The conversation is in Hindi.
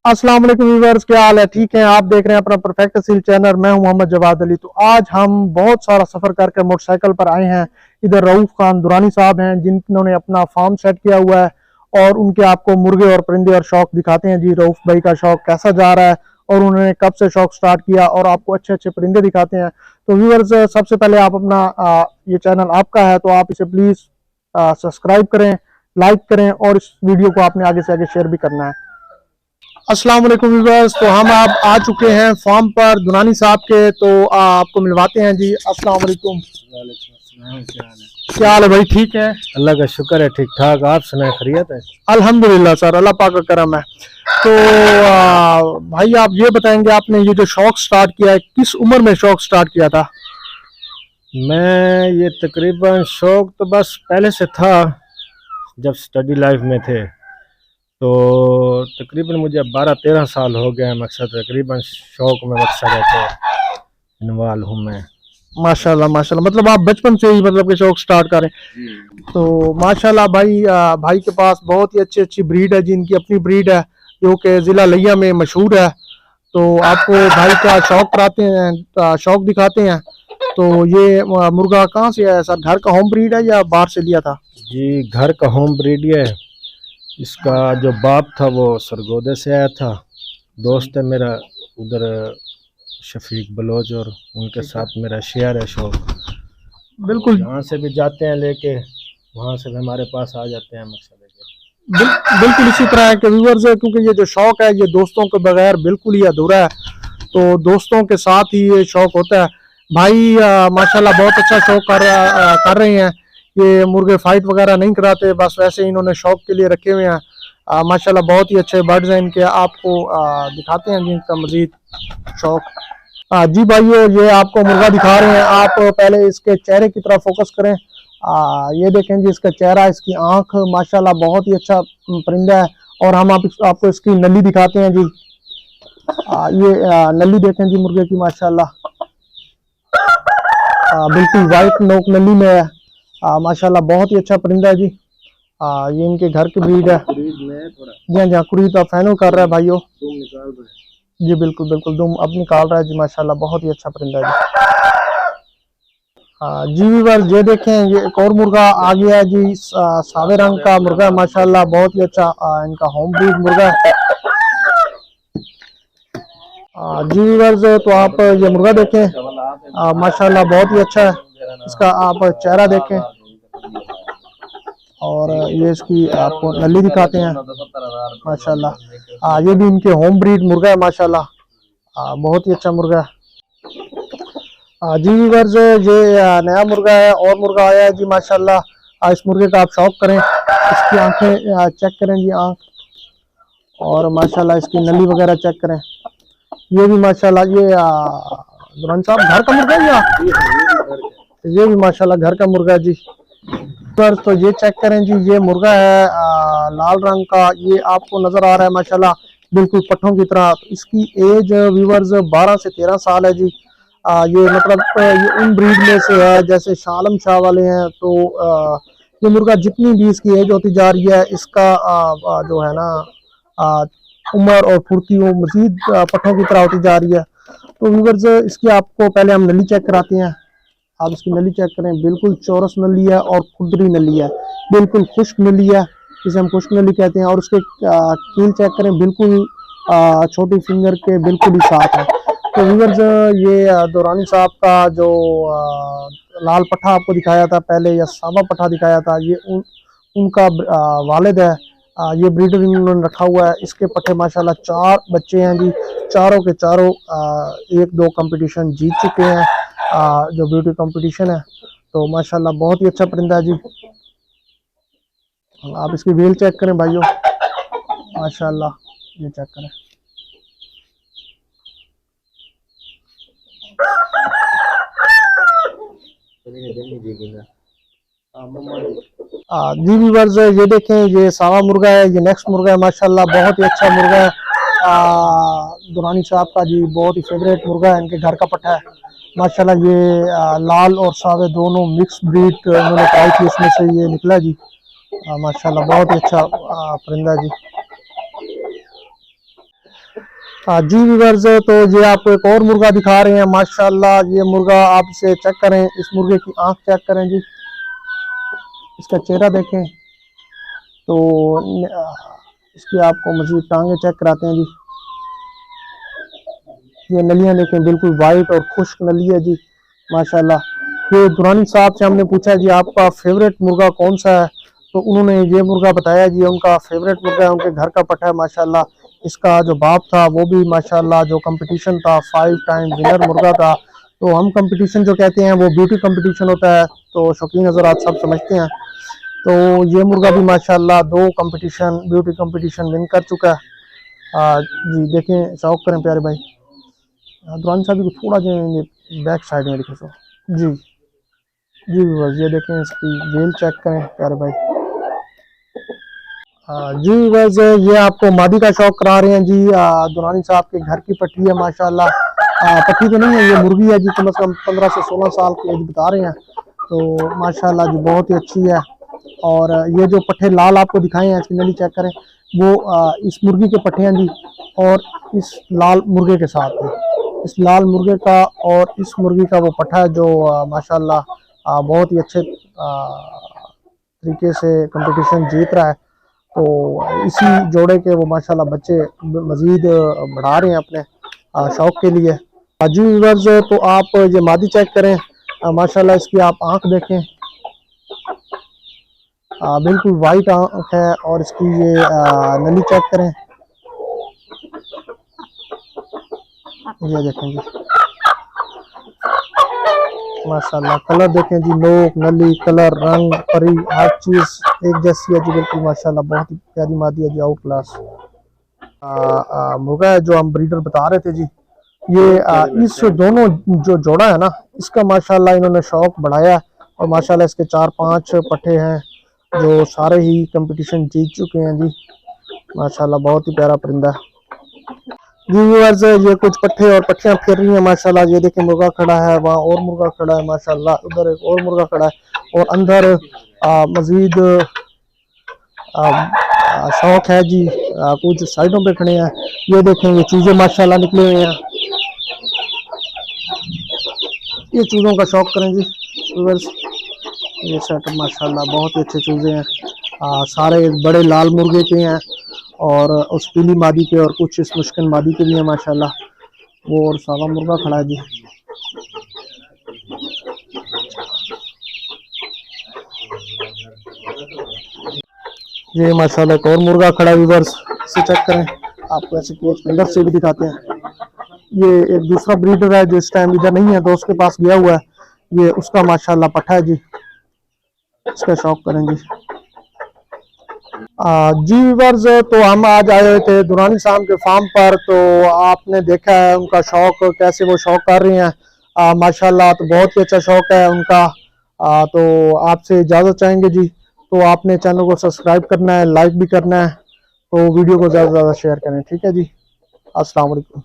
अस्सलाम वालेकुम व्यूअर्स, क्या हाल है? ठीक है, आप देख रहे हैं अपना परफेक्ट सील चैनल। मैं हूं मोहम्मद जवाद अली। तो आज हम बहुत सारा सफर करके मोटरसाइकिल पर आए हैं। इधर रऊफ खान दुरानी साहब हैं जिन्होंने अपना फार्म सेट किया हुआ है और उनके आपको मुर्गे और परिंदे और शौक दिखाते हैं जी। रऊफ भाई का शौक कैसा जा रहा है और उन्होंने कब से शौक स्टार्ट किया और आपको अच्छे अच्छे परिंदे दिखाते हैं। तो व्यूअर्स, सबसे पहले आप अपना ये चैनल आपका है तो आप इसे प्लीज सब्सक्राइब करें, लाइक करें और इस वीडियो को आपने आगे से आगे शेयर भी करना है। अस्सलाम वालेकुम व्यूअर्स, तो हम आप आ चुके हैं फार्म पर दुरानी साहब के, तो आपको मिलवाते हैं जी। अस्सलाम वालेकुम। क्या हाल है भाई? ठीक है, अल्लाह का शुक्र है, ठीक ठाक। आप सुनाए, खैरियत है? अल्हम्दुलिल्लाह सर, अल्लाह पाक का करम है। तो भाई आप ये बताएंगे आपने ये जो शौक स्टार्ट किया है किस उम्र में शौक स्टार्ट किया था? मैं ये तकरीबन शौक तो बस पहले से था, जब स्टडी लाइफ में थे। तो तकरीबन मुझे 12-13 साल हो गए हैं। मकसद तकरीबन शौक में मकसद है तो इन्वॉल्व हूँ मैं। माशाल्लाह माशाल्लाह, मतलब आप बचपन से ही मतलब के शौक स्टार्ट करें। तो माशाल्लाह भाई, भाई के पास बहुत ही अच्छी अच्छी ब्रीड है जिनकी अपनी ब्रीड है जो कि जिला लिया में मशहूर है। तो आपको भाई का शौक कराते हैं, शौक दिखाते हैं। तो ये मुर्गा कहाँ से आया सर? घर का होम ब्रीड है या बाहर से लिया था? जी, घर का होम ब्रीड है। इसका जो बाप था वो सरगोदे से आया था। दोस्त है मेरा उधर, शफीक बलोच, और उनके साथ मेरा शेयर है शौक। बिल्कुल यहाँ से भी जाते हैं लेके, वहाँ से भी हमारे पास आ जाते हैं। मकसद है बिल्कुल इसी तरह है कि व्यूअर्स, क्योंकि ये जो शौक है ये दोस्तों के बगैर बिल्कुल ही अधूरा है। तो दोस्तों के साथ ही ये शौक होता है। भाई माशाल्लाह बहुत अच्छा शौक कर रहे हैं। ये मुर्गे फाइट वगैरह नहीं कराते, बस वैसे ही इन्होंने शौक के लिए रखे हुए हैं। माशाल्लाह बहुत ही अच्छे बर्ड्स हैं इनके, आपको दिखाते हैं जिनका मजीद शौक। जी भाइयों, ये आपको मुर्गा दिखा रहे हैं। आप पहले इसके चेहरे की तरफ फोकस करें। ये देखें जी, इसका चेहरा, इसकी आंख, माशाल्लाह बहुत ही अच्छा परिंदा है। और हम आपको इसकी नली दिखाते हैं जी। ये नली देखें जी मुर्गे की, माशाल्लाह बिल्कुल वाइट नोक नली में है। माशाल्लाह बहुत ही अच्छा परिंदा है जी। ये इनके घर की ब्रीड है। जी हाँ, कुरीद फैनो कर रहा है भाइयों जी। बिल्कुल बिल्कुल दुम अब निकाल रहा है जी। माशाल्लाह बहुत ही अच्छा परिंदा है जी। जी व्यूअर्स, ये देखें, ये एक और मुर्गा आ गया है जी। सावे रंग का मुर्गा है, माशाल्लाह बहुत ही अच्छा इनका होम ब्रीड मुर्गा है। जी व्यूअर्स, तो आप ये मुर्गा देखें, माशाल्लाह बहुत ही अच्छा है। इसका आप चेहरा देखें और ये इसकी आपको नली दिखाते हैं। माशाल्लाह ये भी इनके होम ब्रीड मुर्गा है। माशाल्लाह बहुत ही अच्छा मुर्गा है। जी व्यूअर्स, ये नया मुर्गा है और मुर्गा आया है जी। माशाल्लाह इस मुर्गे का आप शौक करें। इसकी आंखें चेक करें जी, आंख, और माशाल्लाह इसकी नली वगैरह चेक करें। ये भी माशाल्लाह, ये दुरान साहब घर का मुर्गा है या ये भी माशाल्लाह घर का मुर्गा है जी। तो ये चेक करें जी, ये मुर्गा है लाल रंग का। ये आपको नजर आ रहा है माशाल्लाह बिल्कुल पट्ठों की तरह। तो इसकी एज व्यूअर्स 12 से 13 साल है जी। ये मतलब ये उन ब्रीड में से है जैसे शालम शाह वाले हैं। तो ये मुर्गा जितनी भी इसकी एज होती जा रही है, इसका जो है ना उम्र और फुर्ती वो मजीद पट्ठों की तरह होती जा रही है। तो व्यूअर्स, इसकी आपको पहले हम नली चेक कराते हैं। आप इसकी नली चेक करें, बिल्कुल चौरस नली है और खुदरी नली है, बिल्कुल खुश्क नली है, जिसे हम खुश्क नली कहते हैं। और उसके कील चेक करें, बिल्कुल छोटी फिंगर के बिल्कुल ही साफ है। तो व्यूअर्स, ये दुरानी साहब का जो लाल पट्ठा आपको दिखाया था पहले, या सावा पट्ठा दिखाया था, ये उनका वालिद है। ये ब्रीडर इन्होंने रखा हुआ है। इसके पट्ठे माशाल्लाह 4 बच्चे हैं जी। चारों के चारों 1-2 कंपटीशन जीत चुके हैं, जो ब्यूटी कंपटीशन है। तो माशाल्लाह बहुत ही अच्छा परिंदा है जी। आप इसकी वेल चेक करें भाइयों, माशाल्लाह ये चेक करें। जी व्यूअर्स, ये देखें, ये सावा मुर्गा है, ये नेक्स्ट मुर्गा है। माशाल्लाह बहुत ही अच्छा मुर्गा है दुरानी साहब का जी। बहुत ही फेवरेट मुर्गा है, इनके घर का पट्टा है। माशाल्लाह ये लाल और सावे दोनों मिक्स ब्रीड उन्होंने ट्राई की, इसमें से ये निकला जी। माशाल्लाह बहुत ही अच्छा परिंदा जी। जी व्यूअर्स, तो ये आपको एक और मुर्गा दिखा रहे हैं माशाल्लाह। ये मुर्गा आप इसे चेक करें, इस मुर्गे की आंख चेक करें जी, इसका चेहरा देखें। तो इसकी आपको मजीद टांगे चेक कराते हैं जी। ये नलियां देखें, बिल्कुल वाइट और खुश्क नली है जी माशाल्लाह। ये दुरानी साहब से हमने पूछा जी आपका फेवरेट मुर्गा कौन सा है, तो उन्होंने ये मुर्गा बताया जी उनका फेवरेट मुर्गा है, उनके घर का पठा है माशाल्लाह। इसका जो बाप था वो भी माशाल्लाह, जो कंपटीशन था 5 टाइम विनर मुर्गा था। तो हम कंपटीशन जो कहते हैं वो ब्यूटी कंपटीशन होता है, तो शौकीन हज़रात सब समझते हैं। तो ये मुर्गा भी माशाल्लाह 2 कंपटीशन ब्यूटी कंपटीशन विन कर चुका है। जी देखें, शौक करें प्यारे भाई। दुरानी साहब को थोड़ा जो बैक साइड में दिखे तो जी जी बस ये देखें, इसकी जेल चेक करें प्यारे भाई। जी बस ये आपको मादी का शौक करा रहे हैं जी। दुरानी साहब के घर की पट्टी है माशाल्लाह। पट्टी तो नहीं है, ये मुर्गी है जी, कम से कम 15 से 16 साल की एज बता रहे हैं। तो माशाल्लाह जी बहुत ही अच्छी है। और ये जो पट्टे लाल आपको दिखाए हैं, इसकी नली चेक करें, वो इस मुर्गी के पट्टे हैं जी, और इस लाल मुर्गे के साथ है। इस लाल मुर्गे का और इस मुर्गी का वो पट्टा है जो माशाल्लाह बहुत ही अच्छे तरीके से कंपटीशन जीत रहा है। तो इसी जोड़े के वो माशाल्लाह बच्चे मजीद बढ़ा रहे हैं अपने शौक के लिए। जी व्यूअर्स, तो आप ये मादी चेक करें, माशाल्लाह इसकी आप आंख देखें, बिल्कुल वाइट आंख है। और इसकी ये नली चेक करें, ये देखें जी माशाल्लाह। कलर देखें जी, नोक नली कलर रंग परी हर चीज एक जैसी है जी, बिल्कुल माशाल्लाह बहुत ही प्यारी मादी है जी, आउट क्लास मुर्गा है जो हम ब्रीडर बता रहे थे जी। ये इस दोनों जो जोड़ा है ना, इसका माशाल्लाह इन्होंने शौक बढ़ाया है। और माशाल्लाह इसके 4-5 पट्टे हैं जो सारे ही कंपटीशन जीत चुके हैं जी माशाल्लाह। बहुत ही प्यारा परिंदा है जी व्यूअर्स। ये कुछ पट्टे और पट्टियां फिर रही हैं माशाल्लाह। ये देखिए मुर्गा खड़ा है, वहाँ और मुर्गा खड़ा है माशाल्लाह, उधर एक और मुर्गा खड़ा है, और अंदर मजीद शौक है जी। कुछ साइडों पे खड़े हैं। ये देखें, ये चूजे माशाल्लाह निकले हुए हैं। ये चूजों का शौक करें जी व्यूअर्स। ये सेटअप माशाल्लाह बहुत ही अच्छे चूजे हैं। सारे बड़े लाल मुर्गे के हैं, और उस पीली मादी के, और कुछ इस मुश्किल मादी के भी हैं माशाल्लाह। वो और सावा मुर्गा खड़ा है जी। ये माशाल्लाह एक और मुर्गा खड़ा है व्यूअर्स, इसे चेक करें। आपको ऐसे केज के अंदर से भी दिखाते हैं। ये एक दूसरा ब्रीडर है जो इस टाइम इधर नहीं है, तो उसके पास गया हुआ है। ये उसका माशाल्लाह पट्टा है जी, इसका शौक करें जी। जी व्यूअर्स, तो हम आज आए हुए थे दुरानी साहब के फार्म पर। तो आपने देखा है उनका शौक कैसे वो शौक कर रहे हैं माशाल्लाह। तो बहुत ही अच्छा शौक है उनका। तो आपसे इजाज़त चाहेंगे जी। तो आपने चैनल को सब्सक्राइब करना है, लाइक भी करना है, तो वीडियो को ज़्यादा से ज़्यादा शेयर करें, ठीक है जी। अस्सलाम वालेकुम।